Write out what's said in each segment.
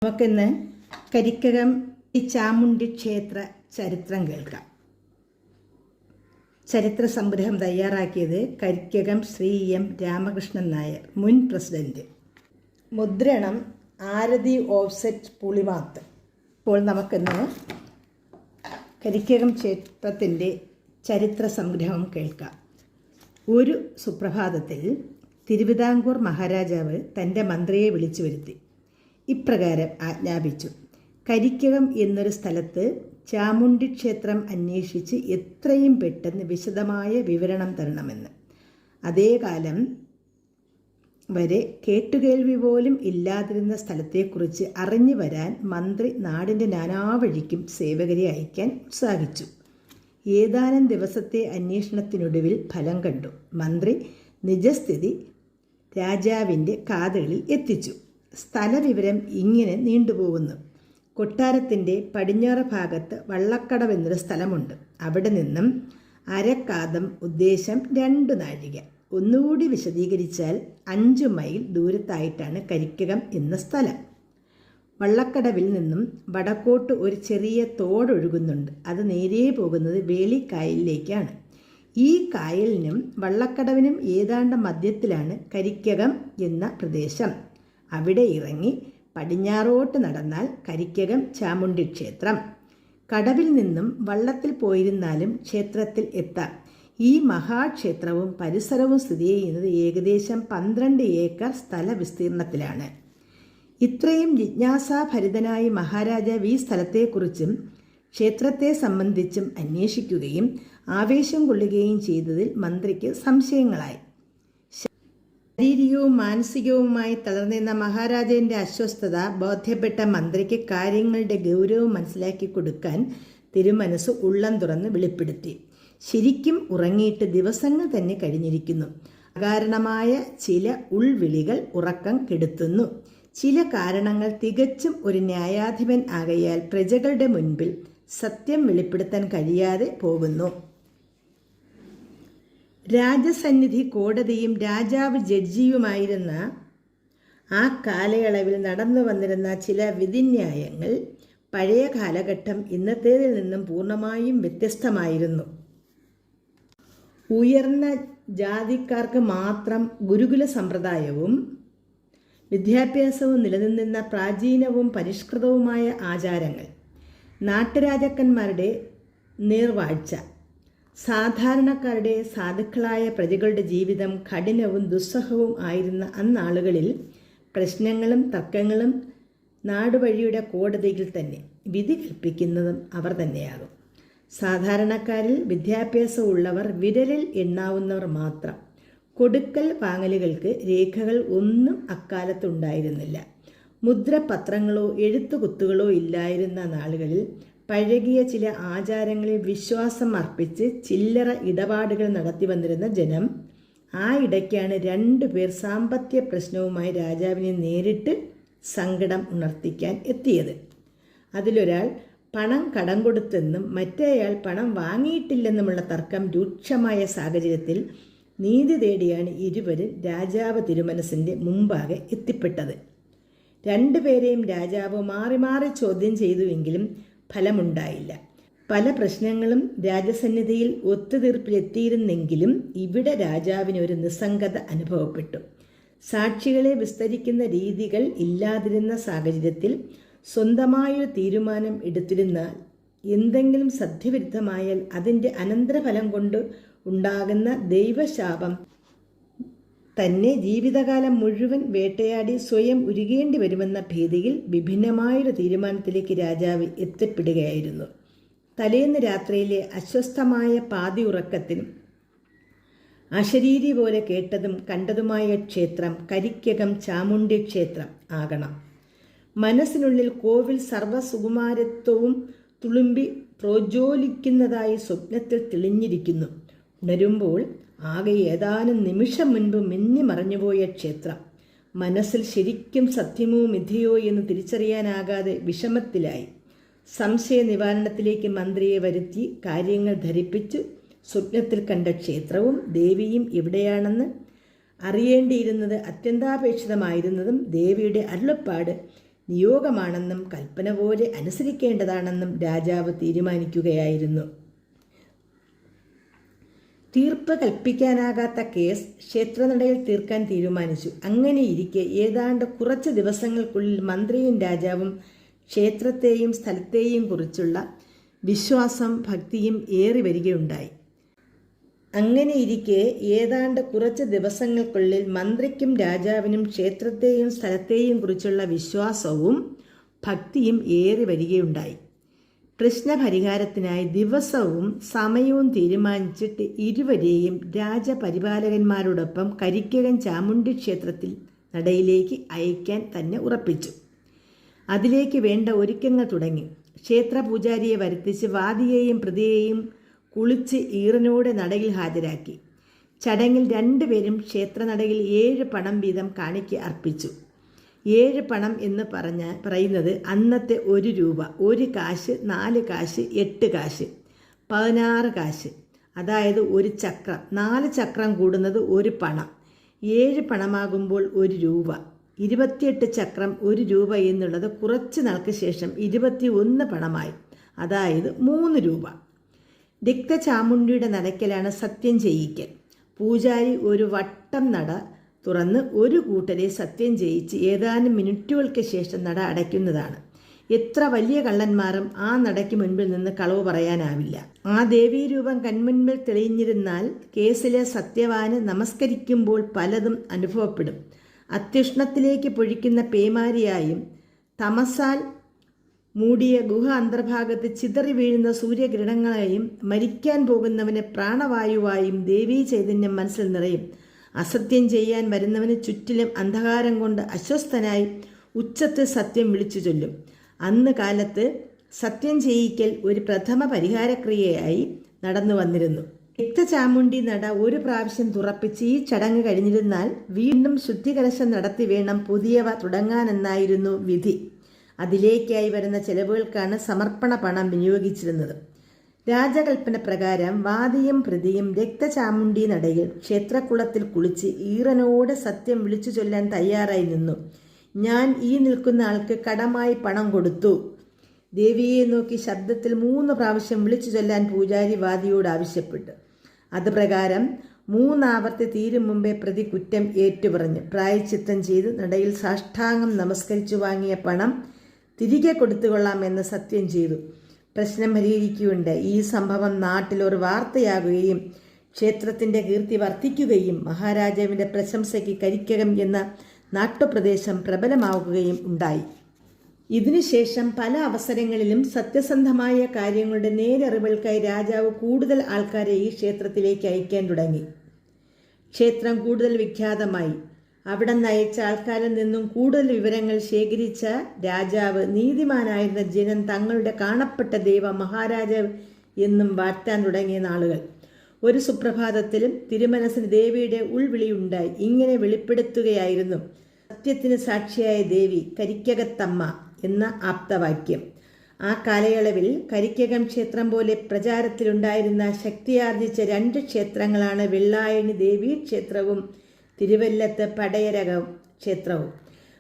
നമുക്കിന്ന് കരിക്കകം ചാമുണ്ഡി ക്ഷേത്ര ചരിത്രം കേൾക്കാം. ചരിത്ര സംഗ്രഹം തയ്യാറാക്കിയത് കരിക്കകം ശ്രീ എം രാമകൃഷ്ണൻ നായർ, മുൻ പ്രസിഡന്റ്. മുദ്രണം ആരതി ഓഫ്സെറ്റ് പുളിമാത്ത്. ഇപ്പോൾ നമുക്കിന്ന് കരിക്കകം ക്ഷേത്രത്തിൻ്റെ ചരിത്ര സംഗ്രഹം കേൾക്കാം. ഒരു സുപ്രഭാതത്തിൽ തിരുവിതാംകൂർ മഹാരാജാവ് തൻ്റെ മന്ത്രിയെ വിളിച്ചു വരുത്തി. ഇപ്രകാരം ആജ്ഞാപിച്ചു: കരിക്കകം എന്നൊരു സ്ഥലത്ത് ചാമുണ്ഡി ക്ഷേത്രം അന്വേഷിച്ച് എത്രയും പെട്ടെന്ന് വിശദമായ വിവരണം തരണമെന്ന്. അതേ കാലം വരെ കേട്ടുകേൾവി പോലും ഇല്ലാതിരുന്ന സ്ഥലത്തെക്കുറിച്ച് അറിഞ്ഞു വരാൻ മന്ത്രി നാടിൻ്റെ നാനാവഴിക്കും സേവകരെ അയക്കാൻ ഉത്സാഹിച്ചു. ഏതാനും ദിവസത്തെ അന്വേഷണത്തിനൊടുവിൽ ഫലം കണ്ടു. മന്ത്രി നിജസ്ഥിതി രാജാവിൻ്റെ കാതുകളിൽ എത്തിച്ചു. സ്ഥലവിവരം ഇങ്ങനെ നീണ്ടുപോകുന്നു: കൊട്ടാരത്തിൻ്റെ പടിഞ്ഞാറ് ഭാഗത്ത് വള്ളക്കടവെന്നൊരു സ്ഥലമുണ്ട്. അവിടെ നിന്നും അരക്കാതം, ഉദ്ദേശം 2 നാഴിക. ഒന്നുകൂടി വിശദീകരിച്ചാൽ 5 മൈൽ ദൂരത്തായിട്ടാണ് കരിക്കകം എന്ന സ്ഥലം. വള്ളക്കടവിൽ നിന്നും വടക്കോട്ട് ഒരു ചെറിയ തോടൊഴുകുന്നുണ്ട്. അത് നേരെ പോകുന്നത് വേളിക്കായലിലേക്കാണ്. ഈ കായലിനും വള്ളക്കടവിനും ഏതാണ്ട് മധ്യത്തിലാണ് കരിക്കകം എന്ന പ്രദേശം. അവിടെ ഇറങ്ങി പടിഞ്ഞാറോട്ട് നടന്നാൽ കരിക്കകം ചാമുണ്ഡി ക്ഷേത്രം. കടവിൽ നിന്നും വള്ളത്തിൽ പോയിരുന്നാലും ക്ഷേത്രത്തിൽ എത്താം. ഈ മഹാക്ഷേത്രവും പരിസരവും സ്ഥിതി ചെയ്യുന്നത് ഏകദേശം 12 ഏക്കർ സ്ഥല വിസ്തീർണത്തിലാണ്. ഇത്രയും ജിജ്ഞാസാഭരിതനായി മഹാരാജാവ് ഈ സ്ഥലത്തെക്കുറിച്ചും ക്ഷേത്രത്തെ സംബന്ധിച്ചും അന്വേഷിക്കുകയും ആവേശം കൊള്ളുകയും ചെയ്തതിൽ മന്ത്രിക്ക് സംശയങ്ങളായി. ശാരീരികവും മാനസികവുമായി തളർന്നിരുന്ന മഹാരാജാവിൻ്റെ അസ്വസ്ഥത ബോധ്യപ്പെട്ട മന്ത്രിക്ക് കാര്യങ്ങളുടെ ഗൗരവം മനസ്സിലാക്കി കൊടുക്കാൻ തിരുമനസ് ഉള്ളം തുറന്ന് വെളിപ്പെടുത്തി. ശരിക്കും ഉറങ്ങിയിട്ട് ദിവസങ്ങൾ തന്നെ കഴിഞ്ഞിരിക്കുന്നു. അകാരണമായ ചില ഉൾവിളികൾ ഉറക്കം കെടുത്തുന്നു. ചില കാരണങ്ങൾ തികച്ചും ഒരു ന്യായാധിപൻ ആകയാൽ പ്രജകളുടെ മുൻപിൽ സത്യം വെളിപ്പെടുത്താൻ കഴിയാതെ പോകുന്നു. രാജസന്നിധി കോടതിയും രാജാവ് ജഡ്ജിയുമായിരുന്ന ആ കാലയളവിൽ നടന്നു വന്നിരുന്ന ചില വിധിന്യായങ്ങൾ പഴയ കാലഘട്ടം ഇന്നത്തേതിൽ നിന്നും പൂർണ്ണമായും വ്യത്യസ്തമായിരുന്നു. ഉയർന്ന ജാതിക്കാർക്ക് മാത്രം ഗുരുകുല സമ്പ്രദായവും വിദ്യാഭ്യാസവും നിലനിന്നിരുന്ന പ്രാചീനവും പരിഷ്കൃതവുമായ ആചാരങ്ങൾ, നാട്ടുരാജാക്കന്മാരുടെ നീർവാഴ്ച, സാധാരണക്കാരുടെ സാധുക്കളായ പ്രജകളുടെ ജീവിതം കഠിനവും ദുസ്സഹവും ആയിരുന്ന അന്നാളുകളിൽ പ്രശ്നങ്ങളും തർക്കങ്ങളും നാടുവഴിയുടെ കോടതിയിൽ തന്നെ വിധി കൽപ്പിക്കുന്നതും അവർ തന്നെയാകും. സാധാരണക്കാരിൽ വിദ്യാഭ്യാസമുള്ളവർ വിരലിൽ എണ്ണാവുന്നവർ മാത്രം. കൊടുക്കൽ വാങ്ങലുകൾക്ക് രേഖകൾ ഒന്നും അക്കാലത്തുണ്ടായിരുന്നില്ല. മുദ്രപത്രങ്ങളോ എഴുത്തുകുത്തുകളോ ഇല്ലായിരുന്ന നാളുകളിൽ പഴകിയ ചില ആചാരങ്ങളിൽ വിശ്വാസം അർപ്പിച്ച് ചില്ലറ ഇടപാടുകൾ നടത്തി വന്നിരുന്ന ജനം ആ ഇടയ്ക്കാണ് 2 പേർ സാമ്പത്തിക പ്രശ്നവുമായി രാജാവിനെ നേരിട്ട് സങ്കടം ഉണർത്തിക്കാൻ എത്തിയത്. അതിലൊരാൾ പണം കടം കൊടുത്തെന്നും മറ്റേയാൾ പണം വാങ്ങിയിട്ടില്ലെന്നുമുള്ള തർക്കം രൂക്ഷമായ സാഹചര്യത്തിൽ നീതി തേടിയാണ് ഇരുവരും രാജാവ് തിരുമനസിൻ്റെ മുമ്പാകെ എത്തിപ്പെട്ടത്. 2 പേരെയും രാജാവ് മാറി മാറി ചോദ്യം ചെയ്തുവെങ്കിലും ഫലമുണ്ടായില്ല. പല പ്രശ്നങ്ങളും രാജസന്നിധിയിൽ ഒത്തുതീർപ്പിലെത്തിയിരുന്നെങ്കിലും ഇവിടെ രാജാവിന് ഒരു നിസ്സംഗത അനുഭവപ്പെട്ടു. സാക്ഷികളെ വിസ്തരിക്കുന്ന രീതികൾ ഇല്ലാതിരുന്ന സാഹചര്യത്തിൽ സ്വന്തമായൊരു തീരുമാനം എടുത്തിരുന്നാൽ എന്തെങ്കിലും സത്യവിരുദ്ധമായാൽ അതിൻ്റെ അനന്തരഫലം കൊണ്ട് ഉണ്ടാകുന്ന ദൈവശാപം തന്നെ ജീവിതകാലം മുഴുവൻ വേട്ടയാടി സ്വയം ഉരുകേണ്ടി വരുമെന്ന ഭീതിയിൽ വിഭിന്നമായൊരു തീരുമാനത്തിലേക്ക് രാജാവ് എത്തിപ്പെടുകയായിരുന്നു. തലേന്ന് രാത്രിയിലെ അസ്വസ്ഥമായ പാതി ഉറക്കത്തിനും അശരീരി പോലെ കേട്ടതും കണ്ടതുമായ ക്ഷേത്രം കരിക്കകം ചാമുണ്ഡി ക്ഷേത്രം ആകണം. മനസ്സിനുള്ളിൽ കോവിൽ സർവ്വസുകുമാരത്വവും തുളുമ്പി പ്രോജ്വലിക്കുന്നതായി സ്വപ്നത്തിൽ തെളിഞ്ഞിരിക്കുന്നു. ഉണരുമ്പോൾ ആകെ ഏതാനും നിമിഷം മുൻപ് മിന്നി മറഞ്ഞുപോയ ക്ഷേത്രം. മനസ്സിൽ ശരിക്കും സത്യമോ മിഥ്യയോ എന്ന് തിരിച്ചറിയാനാകാതെ വിഷമത്തിലായി. സംശയ നിവാരണത്തിലേക്ക് മന്ത്രിയെ വരുത്തി കാര്യങ്ങൾ ധരിപ്പിച്ചു. സ്വപ്നത്തിൽ കണ്ട ക്ഷേത്രവും ദേവിയും എവിടെയാണെന്ന് അറിയേണ്ടിയിരുന്നത് അത്യന്താപേക്ഷിതമായിരുന്നതും ദേവിയുടെ അരുളപ്പാട് നിയോഗമാണെന്നും കൽപ്പന പോലെ അനുസരിക്കേണ്ടതാണെന്നും രാജാവ് തീരുമാനിക്കുകയായിരുന്നു. തീർപ്പ് കൽപ്പിക്കാനാകാത്ത കേസ് ക്ഷേത്രനടയിൽ തീർക്കാൻ തീരുമാനിച്ചു. അങ്ങനെയിരിക്കെ ഏതാണ്ട് കുറച്ച് ദിവസങ്ങൾക്കുള്ളിൽ മന്ത്രിയും രാജാവും ക്ഷേത്രത്തെയും സ്ഥലത്തെയും കുറിച്ചുള്ള വിശ്വാസം ഭക്തിയും ഏറി വരികയുണ്ടായി. അങ്ങനെയിരിക്കെ ഏതാണ്ട് കുറച്ച് ദിവസങ്ങൾക്കുള്ളിൽ മന്ത്രിക്കും രാജാവിനും ക്ഷേത്രത്തെയും സ്ഥലത്തെയും കുറിച്ചുള്ള വിശ്വാസവും ഭക്തിയും ഏറി വരികയുണ്ടായി. പ്രശ്നപരിഹാരത്തിനായി ദിവസവും സമയവും തീരുമാനിച്ചിട്ട് ഇരുവരെയും രാജപരിപാലകന്മാരോടൊപ്പം കരിക്കകം ചാമുണ്ഡി ക്ഷേത്രത്തിൽ നടയിലേക്ക് അയക്കാൻ തന്നെ ഉറപ്പിച്ചു. അതിലേക്ക് വേണ്ട ഒരുക്കങ്ങൾ തുടങ്ങി. ക്ഷേത്ര പൂജാരിയെ വരുത്തിച്ച് വാദിയെയും പ്രതിയെയും കുളിച്ച് ഈറനോടെ നടയിൽ ഹാജരാക്കി. ചടങ്ങിൽ രണ്ടുപേരും ക്ഷേത്രനടയിൽ 7 പണം വീതം കാണിക്ക അർപ്പിച്ചു. 7 പണം എന്ന് പറയുന്നത് അന്നത്തെ 1 രൂപ, 1 കാശ്, 4 കാശ്, 8 കാശ്, 16 കാശ്, അതായത് 1 ചക്രം. 4 ചക്രം കൂടുന്നത് 1 പണം. 7 പണമാകുമ്പോൾ 1 രൂപ. 28 ചക്രം 1 രൂപ എന്നുള്ളത് കുറച്ച് നാൾക്ക് ശേഷം 21 പണമായി, അതായത് 3 രൂപ. രക്തചാമുണ്ഡിയുടെ നടക്കലാണ് സത്യം ചെയ്യിക്കൽ. പൂജാരി ഒരു വട്ടം നട തുറന്ന് ഒരു കൂട്ടരെ സത്യം ചെയ്യിച്ച് ഏതാനും മിനിറ്റുകൾക്ക് ശേഷം നട അടയ്ക്കുന്നതാണ്. എത്ര വലിയ കള്ളന്മാരും ആ നടയ്ക്ക് മുൻപിൽ നിന്ന് കളവ് പറയാനാവില്ല. ആ ദേവീരൂപം കൺമുൻപിൽ തെളിഞ്ഞിരുന്നാൽ കേസിലെ സത്യവാന് നമസ്കരിക്കുമ്പോൾ പലതും അനുഭവപ്പെടും. അത്യുഷ്ണത്തിലേക്ക് പൊഴിക്കുന്ന പേമാരിയായും തമസാൽ മൂടിയ ഗുഹ അന്തർഭാഗത്ത് ചിതറി വീഴുന്ന സൂര്യകിരണങ്ങളായും മരിക്കാൻ പോകുന്നവന് പ്രാണവായുവായും ദേവീ ചൈതന്യം മനസ്സിൽ നിറയും. അസത്യം ചെയ്യാൻ വരുന്നവന് ചുറ്റിലും അന്ധകാരം കൊണ്ട് അസ്വസ്ഥനായി ഉച്ചത്തിൽ സത്യം വിളിച്ചു ചൊല്ലും. അന്ന് കാലത്ത് സത്യം ചെയ്യിക്കൽ ഒരു പ്രഥമ പരിഹാരക്രിയയായി നടന്നു വന്നിരുന്നു. രക്തചാമുണ്ഡി നട 1 പ്രാവശ്യം തുറപ്പിച്ച് ഈ ചടങ്ങ് കഴിഞ്ഞിരുന്നാൽ വീണ്ടും ശുദ്ധികലശം നടത്തി വേണം പുതിയവ തുടങ്ങാനെന്നായിരുന്നു വിധി. അതിലേക്കായി വരുന്ന ചെലവുകൾക്കാണ് സമർപ്പണ പണം വിനിയോഗിച്ചിരുന്നത്. രാജകൽപ്പന പ്രകാരം വാദിയും പ്രതിയും രക്തചാമുണ്ഡി നടയിൽ ക്ഷേത്രക്കുളത്തിൽ കുളിച്ച് ഈറനോടെ സത്യം വിളിച്ചു ചൊല്ലാൻ തയ്യാറായി നിന്നു. ഞാൻ ഈ നിൽക്കുന്ന ആൾക്ക് കടമായി പണം കൊടുത്തു. ദേവിയെ നോക്കി ശബ്ദത്തിൽ 3 പ്രാവശ്യം വിളിച്ചു ചൊല്ലാൻ പൂജാരി വാദിയോട് ആവശ്യപ്പെട്ടു. അത് പ്രകാരം 3 ആവർത്തി തീരും മുമ്പേ പ്രതി കുറ്റം ഏറ്റുപറഞ്ഞു പ്രായശ്ചിത്തം ചെയ്ത് നടയിൽ സാഷ്ടാംഗം നമസ്കരിച്ചു വാങ്ങിയ പണം തിരികെ കൊടുത്തുകൊള്ളാമെന്ന് സത്യം ചെയ്തു. പ്രശ്നം പരിഹരിക്കുകയുണ്ടായി. ഈ സംഭവം നാട്ടിൽ ഒരു വാർത്തയാകുകയും ക്ഷേത്രത്തിൻ്റെ കീർത്തി വർദ്ധിക്കുകയും മഹാരാജാവിൻ്റെ പ്രശംസയ്ക്ക് കരിക്കകം എന്ന നാട്ടുപ്രദേശം പ്രബലമാവുകയും ഉണ്ടായി. ഇതിനുശേഷം പല അവസരങ്ങളിലും സത്യസന്ധമായ കാര്യങ്ങളുടെ നേരറിവുകൾക്കായി രാജാവ് കൂടുതൽ ആൾക്കാരെ ഈ ക്ഷേത്രത്തിലേക്ക് അയക്കാൻ തുടങ്ങി. ക്ഷേത്രം കൂടുതൽ വിഖ്യാതമായി. അവിടെ നിന്ന് അയച്ച ആൾക്കാരിൽ നിന്നും കൂടുതൽ വിവരങ്ങൾ ശേഖരിച്ച രാജാവ് നീതിമാനായിരുന്ന ജനം തങ്ങളുടെ കാണപ്പെട്ട ദൈവം മഹാരാജാവ് എന്നും വാഴ്ത്താൻ തുടങ്ങിയ നാളുകൾ. ഒരു സുപ്രഭാതത്തിലും തിരുമനസിന് ദേവിയുടെ ഉൾവിളിയുണ്ടായി. ഇങ്ങനെ വെളിപ്പെടുത്തുകയായിരുന്നു: സത്യത്തിന് സാക്ഷിയായ ദേവി, കരിക്കകത്തമ്മ എന്ന ആപ്തവാക്യം. ആ കാലയളവിൽ കരിക്കകം ക്ഷേത്രം പോലെ പ്രചാരത്തിലുണ്ടായിരുന്ന ശക്തിയാർജിച്ച 2 ക്ഷേത്രങ്ങളാണ് വെള്ളായണി ദേവീ ക്ഷേത്രവും തിരുവല്ലത്ത് പടയരകം ക്ഷേത്രവും.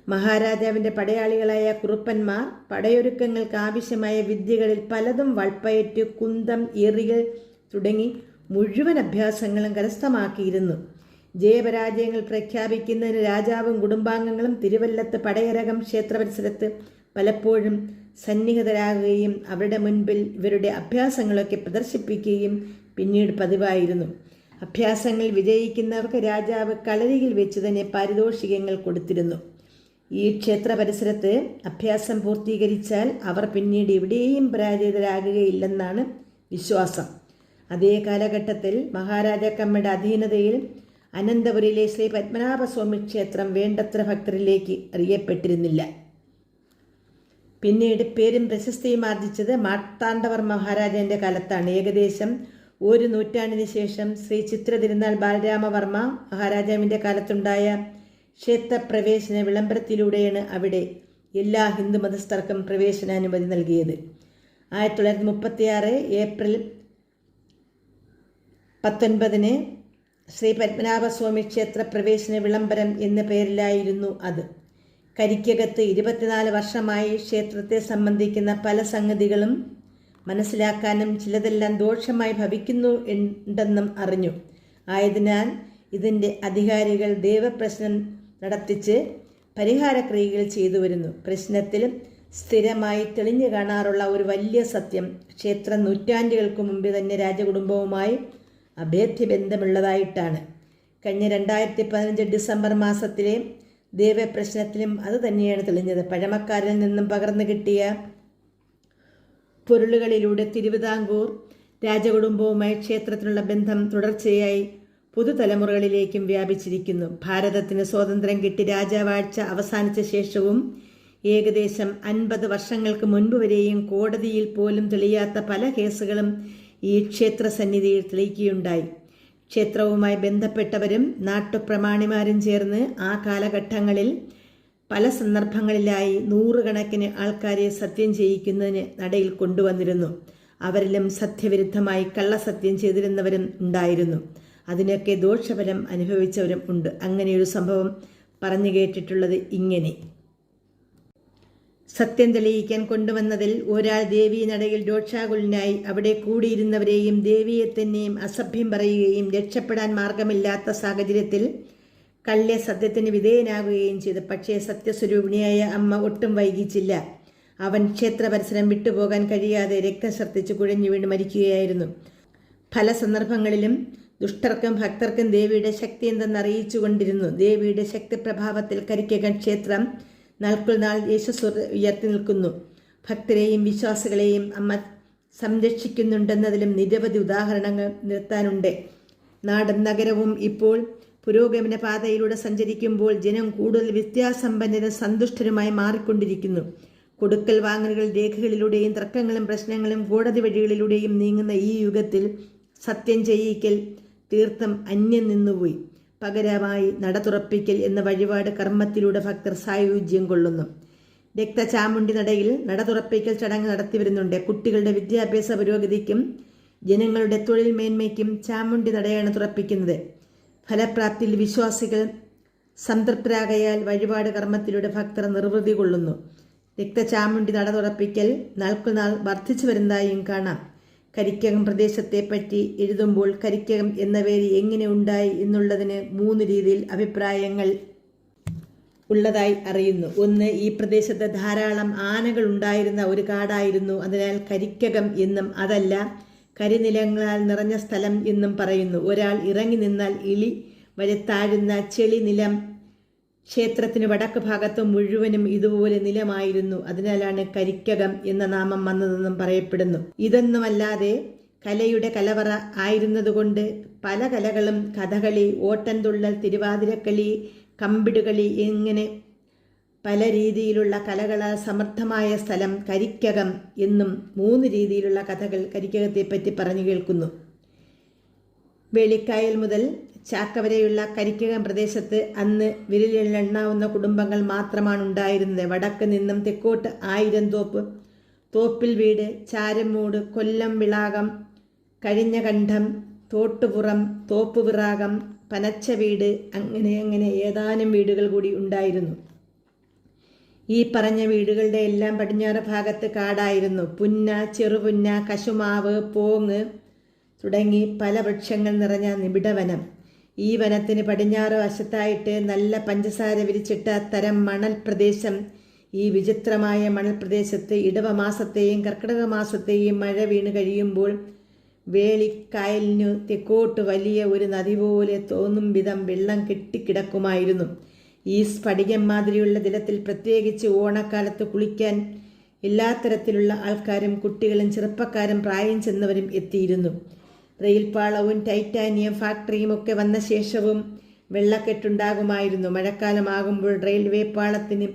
മഹാരാജാവിൻ്റെ പടയാളികളായ കുറുപ്പന്മാർ പടയൊരുക്കങ്ങൾക്ക് ആവശ്യമായ വിദ്യകളിൽ പലതും വൾപ്പയറ്റ്, കുന്തം, എറികൾ തുടങ്ങി മുഴുവൻ അഭ്യാസങ്ങളും കരസ്ഥമാക്കിയിരുന്നു. ജയപരാജയങ്ങൾ പ്രഖ്യാപിക്കുന്നതിന് രാജാവും കുടുംബാംഗങ്ങളും തിരുവല്ലത്ത് പടയരകം ക്ഷേത്ര പരിസരത്ത് പലപ്പോഴും സന്നിഹിതരാകുകയും അവരുടെ മുൻപിൽ ഇവരുടെ അഭ്യാസങ്ങളൊക്കെ പ്രദർശിപ്പിക്കുകയും പിന്നീട് പതിവായിരുന്നു. അഭ്യാസങ്ങളിൽ വിജയിക്കുന്നവർക്ക് രാജാവ് കളരിയിൽ വെച്ച് തന്നെ പാരിതോഷികങ്ങൾ കൊടുത്തിരുന്നു. ഈ ക്ഷേത്ര പരിസരത്ത് അഭ്യാസം പൂർത്തീകരിച്ചാൽ അവർ പിന്നീട് എവിടെയും പരാജിതരാകുകയില്ലെന്നാണ് വിശ്വാസം. അതേ കാലഘട്ടത്തിൽ മഹാരാജാക്കന്മാരുടെ അധീനതയിൽ അനന്തപുരിയിലെ ശ്രീ പത്മനാഭസ്വാമി ക്ഷേത്രം വേണ്ടത്ര ഭക്തരിലേക്ക് അറിയപ്പെട്ടിരുന്നില്ല. പിന്നീട് പേരും പ്രശസ്തിയും ആർജിച്ചത് മാർത്താണ്ഡവർമ്മ മഹാരാജാവിൻ്റെ കാലത്താണ്. ഏകദേശം 1 നൂറ്റാണ്ടിന് ശേഷം ശ്രീ ചിത്ര തിരുനാൾ ബാലരാമവർമ്മ മഹാരാജാവിൻ്റെ കാലത്തുണ്ടായ ക്ഷേത്രപ്രവേശന വിളംബരത്തിലൂടെയാണ് അവിടെ എല്ലാ ഹിന്ദു മതസ്ഥർക്കും പ്രവേശനാനുമതി നൽകിയത്. 1936 ഏപ്രിൽ 19 ശ്രീ പത്മനാഭസ്വാമി ക്ഷേത്ര പ്രവേശന വിളംബരം എന്ന പേരിലായിരുന്നു അത്. കരിക്കകത്ത് 24 വർഷമായി ക്ഷേത്രത്തെ സംബന്ധിക്കുന്ന പല സംഗതികളും മനസ്സിലാക്കാനും ചിലതെല്ലാം ദോഷമായി ഭവിക്കുന്നുണ്ടെന്നും അറിഞ്ഞു. ആയതിനാൽ ഇതിൻ്റെ അധികാരികൾ ദേവപ്രശ്നം നടത്തിച്ച് പരിഹാരക്രിയകൾ ചെയ്തു വരുന്നു. പ്രശ്നത്തിൽ സ്ഥിരമായി തെളിഞ്ഞു കാണാറുള്ള ഒരു വലിയ സത്യം, ക്ഷേത്രം നൂറ്റാണ്ടുകൾക്ക് മുമ്പ് തന്നെ രാജകുടുംബവുമായി അഭേദ്യ ബന്ധമുള്ളതായിട്ടാണ്. കഴിഞ്ഞ 2015 ഡിസംബർ മാസത്തിലെ ദേവപ്രശ്നത്തിലും അത് തന്നെയാണ് തെളിഞ്ഞത്. പഴമക്കാരിൽ നിന്നും പകർന്നു കിട്ടിയ പൊരുളുകളിലൂടെ തിരുവിതാംകൂർ രാജകുടുംബവുമായി ക്ഷേത്രത്തിനുള്ള ബന്ധം തുടർച്ചയായി പുതുതലമുറകളിലേക്കും വ്യാപിച്ചിരിക്കുന്നു. ഭാരതത്തിന് സ്വാതന്ത്ര്യം കിട്ടി രാജവാഴ്ച അവസാനിച്ച ശേഷവും ഏകദേശം 50 വർഷങ്ങൾക്ക് മുൻപ് വരെയും കോടതിയിൽ പോലും തെളിയാത്ത പല കേസുകളും ഈ ക്ഷേത്ര സന്നിധിയിൽ തെളിയിക്കുകയുണ്ടായി. ക്ഷേത്രവുമായി ബന്ധപ്പെട്ടവരും നാട്ടുപ്രമാണിമാരും ചേർന്ന് ആ കാലഘട്ടങ്ങളിൽ പല സന്ദർഭങ്ങളിലായി 100 കണക്കിന് ആൾക്കാരെ സത്യം ചെയ്യിക്കുന്നതിന് നടയിൽ കൊണ്ടുവന്നിരുന്നു. അവരിലും സത്യവിരുദ്ധമായി കള്ളസത്യം ചെയ്തിരുന്നവരും ഉണ്ടായിരുന്നു. അതിനൊക്കെ ദോഷഫലം അനുഭവിച്ചവരും ഉണ്ട്. അങ്ങനെയൊരു സംഭവം പറഞ്ഞു കേട്ടിട്ടുള്ളത് ഇങ്ങനെ. സത്യം തെളിയിക്കാൻ കൊണ്ടുവന്നതിൽ ഒരാൾ ദേവീ നടയിൽ രോക്ഷാകുലനായി അവിടെ കൂടിയിരുന്നവരെയും ദേവിയെ തന്നെയും അസഭ്യം പറയുകയും രക്ഷപ്പെടാൻ മാർഗമില്ലാത്ത സാഹചര്യത്തിൽ കള്യ സത്യത്തിന് വിധേയനാകുകയും ചെയ്തു. പക്ഷേ സത്യസ്വരൂപിണിയായ അമ്മ ഒട്ടും വൈകിച്ചില്ല. അവൻ ക്ഷേത്ര പരിസരം വിട്ടുപോകാൻ കഴിയാതെ രക്തം ഛർദ്ദിച്ച് കുഴഞ്ഞു വീണ് മരിക്കുകയായിരുന്നു. പല സന്ദർഭങ്ങളിലും ദുഷ്ടർക്കും ഭക്തർക്കും ദേവിയുടെ ശക്തി എന്തെന്നറിയിച്ചുകൊണ്ടിരുന്നു. ദേവിയുടെ ശക്തി പ്രഭാവത്തിൽ കരിക്കകം ക്ഷേത്രം നാൾക്കുനാൾ യേശസ്വർ ഉയർത്തി നിൽക്കുന്നു. ഭക്തരെയും വിശ്വാസികളെയും അമ്മ സംരക്ഷിക്കുന്നുണ്ടെന്നതിലും നിരവധി ഉദാഹരണങ്ങൾ നിർത്താനുണ്ട്. നാടും നഗരവും ഇപ്പോൾ പുരോഗമന പാതയിലൂടെ സഞ്ചരിക്കുമ്പോൾ ജനം കൂടുതൽ വിദ്യാസമ്പന്നരും സന്തുഷ്ടരുമായി മാറിക്കൊണ്ടിരിക്കുന്നു. കൊടുക്കൽ വാങ്ങലുകൾ രേഖകളിലൂടെയും തർക്കങ്ങളും പ്രശ്നങ്ങളും കോടതി വഴികളിലൂടെയും നീങ്ങുന്ന ഈ യുഗത്തിൽ സത്യം ചെയ്യിക്കൽ തീർത്ഥം അന്യം നിന്നുപോയി. പകരമായി നട തുറപ്പിക്കൽ എന്ന വഴിപാട് കർമ്മത്തിലൂടെ ഭക്തർ സായുജ്യം കൊള്ളുന്നു. രക്തചാമുണ്ടി നടയിൽ നട തുറപ്പിക്കൽ ചടങ്ങ് നടത്തിവരുന്നുണ്ട്. കുട്ടികളുടെ വിദ്യാഭ്യാസ പുരോഗതിക്കും ജനങ്ങളുടെ തൊഴിൽ മേന്മയ്ക്കും ചാമുണ്ടി നടയാണ് തുറപ്പിക്കുന്നത്. ഫലപ്രാപ്തിയിൽ വിശ്വാസികൾ സംതൃപ്തരാകയാൽ വഴിപാട് കർമ്മത്തിലൂടെ ഭക്തർ നിർവൃതി കൊള്ളുന്നു. രക്തചാമുണ്ടി നട തുറപ്പിക്കൽ നാൾക്കുനാൾ വർദ്ധിച്ചു വരുന്നതായും കാണാം. കരിക്കകം പ്രദേശത്തെപ്പറ്റി എഴുതുമ്പോൾ കരിക്കകം എന്ന പേര് എങ്ങനെ ഉണ്ടായി എന്നുള്ളതിന് 3 രീതിയിൽ അഭിപ്രായങ്ങൾ ഉള്ളതായി അറിയുന്നു. ഒന്ന്, ഈ പ്രദേശത്ത് ധാരാളം ആനകൾ ഉണ്ടായിരുന്ന ഒരു കാടായിരുന്നു, അതിനാൽ കരിക്കകം എന്നും, അതല്ല കരിനിലങ്ങളാൽ നിറഞ്ഞ സ്ഥലം എന്നും പറയുന്നു. ഒരാൾ ഇറങ്ങി നിന്നാൽ ഇളി വരെ താഴുന്ന ചെളി നിലം. ക്ഷേത്രത്തിന് വടക്ക് ഭാഗത്ത് മുഴുവനും ഇതുപോലെ നിലമായിരുന്നു. അതിനാലാണ് കരിക്കകം എന്ന നാമം വന്നതെന്നും പറയപ്പെടുന്നു. ഇതൊന്നുമല്ലാതെ കലയുടെ കലവറ ആയിരുന്നതുകൊണ്ട് പല കലകളും, കഥകളി, ഓട്ടൻതുള്ളൽ, തിരുവാതിരക്കളി, കമ്പിടുകളി, ഇങ്ങനെ പല രീതിയിലുള്ള കലകളാൽ സമർത്ഥമായ സ്ഥലം കരിക്കകം എന്നും 3 രീതിയിലുള്ള കഥകൾ കരിക്കകത്തെപ്പറ്റി പറഞ്ഞു കേൾക്കുന്നു. വേളിക്കായൽ മുതൽ ചാക്ക വരെയുള്ള കരിക്കകം പ്രദേശത്ത് അന്ന് വിരലിലെണ്ണാവുന്ന കുടുംബങ്ങൾ മാത്രമാണ് ഉണ്ടായിരുന്നത്. വടക്ക് നിന്നും തെക്കോട്ട് 1000 തോപ്പ്, തോപ്പിൽ വീട്, ചാരമൂട്, കൊല്ലം വിളാകം, കഴിഞ്ഞകണ്ഠം, തോട്ടുപുറം, തോപ്പുവിറാകം, പനച്ച വീട്, അങ്ങനെ ഏതാനും വീടുകൾ കൂടി ഉണ്ടായിരുന്നു. ഈ പറഞ്ഞ വീടുകളുടെ എല്ലാം പടിഞ്ഞാറ് ഭാഗത്ത് കാടായിരുന്നു. പുന്ന, ചെറുപുന്ന, കശുമാവ്, പോങ്ങ് തുടങ്ങി പല വൃക്ഷങ്ങൾ നിറഞ്ഞ നിബിഡവനം. ഈ വനത്തിന് പടിഞ്ഞാറ് വശത്തായിട്ട് നല്ല പഞ്ചസാര വിരിച്ചിട്ട തരം മണൽ പ്രദേശം. ഈ വിചിത്രമായ മണൽ പ്രദേശത്ത് ഇടവമാസത്തെയും കർക്കിടക മാസത്തെയും മഴ വീണ് കഴിയുമ്പോൾ വേളിക്കായലിനു തെക്കോട്ട് വലിയ ഒരു നദി പോലെ തോന്നും വിധം വെള്ളം കെട്ടിക്കിടക്കുമായിരുന്നു. ഈ സ്ഫടികം മാതിരിയുള്ള ജലത്തിൽ പ്രത്യേകിച്ച് ഓണക്കാലത്ത് കുളിക്കാൻ എല്ലാ തരത്തിലുള്ള ആൾക്കാരും, കുട്ടികളും ചെറുപ്പക്കാരും പ്രായം ചെന്നവരും എത്തിയിരുന്നു. റെയിൽപാളവും ടൈറ്റാനിയം ഫാക്ടറിയും ഒക്കെ വന്ന ശേഷവും വെള്ളക്കെട്ടുണ്ടാകുമായിരുന്നു. മഴക്കാലമാകുമ്പോൾ റെയിൽവേ പാളത്തിന്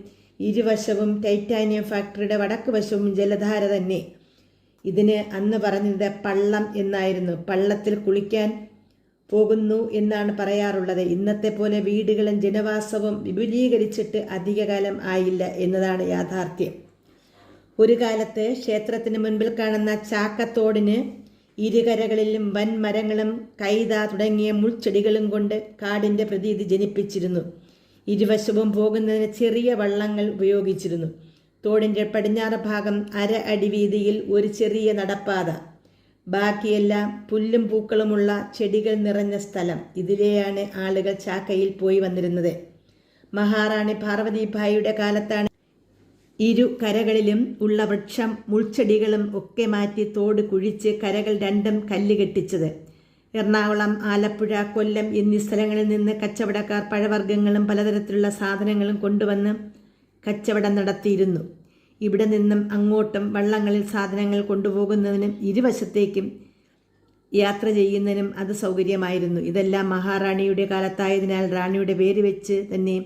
ഇരുവശവും ടൈറ്റാനിയം ഫാക്ടറിയുടെ വടക്ക് വശവും ജലധാര തന്നെ. ഇതിന് അന്ന് പറഞ്ഞത് പള്ളം എന്നായിരുന്നു. പള്ളത്തിൽ കുളിക്കാൻ പോകുന്നു എന്നാണ് പറയാറുള്ളത്. ഇന്നത്തെ പോലെ വീടുകളും ജനവാസവും വിപുലീകരിച്ചിട്ട് അധികകാലം ആയില്ല എന്നതാണ് യാഥാർത്ഥ്യം. ഒരു കാലത്ത് ക്ഷേത്രത്തിന് മുൻപിൽ കാണുന്ന ചാക്കത്തോടിന് ഇരുകരകളിലും വൻമരങ്ങളും കൈത തുടങ്ങിയ മുൾച്ചെടികളും കൊണ്ട് കാടിൻ്റെ പ്രതീതി ജനിപ്പിച്ചിരുന്നു. ഇരുവശവും പോകുന്നതിന് ചെറിയ വള്ളങ്ങൾ ഉപയോഗിച്ചിരുന്നു. തോടിൻ്റെ പടിഞ്ഞാറ് ഭാഗം 1/2 അടി വീതിയിൽ ഒരു ചെറിയ നടപ്പാത, ബാക്കിയെല്ലാം പുല്ലും പൂക്കളുമുള്ള ചെടികൾ നിറഞ്ഞ സ്ഥലം. ഇതിലെയാണ് ആളുകൾ ചാക്കയിൽ പോയി വന്നിരുന്നത്. മഹാറാണി പാർവതിഭായിയുടെ കാലത്താണ് ഇരു കരകളിലും ഉള്ള വൃക്ഷം മുൾച്ചെടികളും ഒക്കെ മാറ്റി തോട് കുഴിച്ച് കരകൾ രണ്ടും കല്ല് കെട്ടിച്ചത്. എറണാകുളം, ആലപ്പുഴ, കൊല്ലം എന്നീ സ്ഥലങ്ങളിൽ നിന്ന് കച്ചവടക്കാർ പഴവർഗ്ഗങ്ങളും പലതരത്തിലുള്ള സാധനങ്ങളും കൊണ്ടുവന്ന് കച്ചവടം നടത്തിയിരുന്നു. ഇവിടെ നിന്നും അങ്ങോട്ടും വള്ളങ്ങളിൽ സാധനങ്ങൾ കൊണ്ടുപോകുന്നതിനും ഇരുവശത്തേക്കും യാത്ര ചെയ്യുന്നതിനും അത് സൗകര്യമായിരുന്നു. ഇതെല്ലാം മഹാറാണിയുടെ കാലത്തായതിനാൽ റാണിയുടെ പേര് വെച്ച് തന്നെ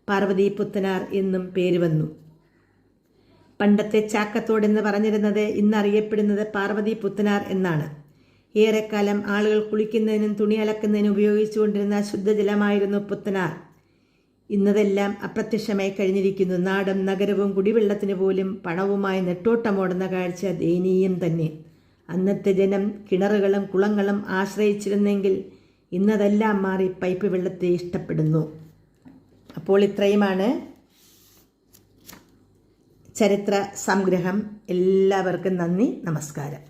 പാർവതി പുത്തനാർ എന്നും പേര് വന്നു. പണ്ടത്തെ ചാക്കത്തോടെന്ന് പറഞ്ഞിരുന്നത് ഇന്നറിയപ്പെടുന്നത് പാർവതി പുത്തനാർ എന്നാണ്. ഏറെക്കാലം ആളുകൾ കുളിക്കുന്നതിനും തുണി അലക്കുന്നതിനും ഉപയോഗിച്ചുകൊണ്ടിരുന്ന ശുദ്ധജലമായിരുന്നു പുത്തനാർ. ഇന്നതെല്ലാം അപ്രത്യക്ഷമായി കഴിഞ്ഞിരിക്കുന്നു. നാടും നഗരവും കുടിവെള്ളത്തിന് പോലും പണവുമായി നെട്ടോട്ടമോടുന്ന കാഴ്ച ദയനീയം തന്നെ. അന്നത്തെ ജനം കിണറുകളും കുളങ്ങളും ആശ്രയിച്ചിരുന്നെങ്കിൽ ഇന്നതെല്ലാം മാറി പൈപ്പ് വെള്ളത്തെ ഇഷ്ടപ്പെടുന്നു. അപ്പോൾ ഇത്രയുമാണ് ചരിത്ര സംഗ്രഹം. എല്ലാവർക്കും നന്ദി, നമസ്കാരം.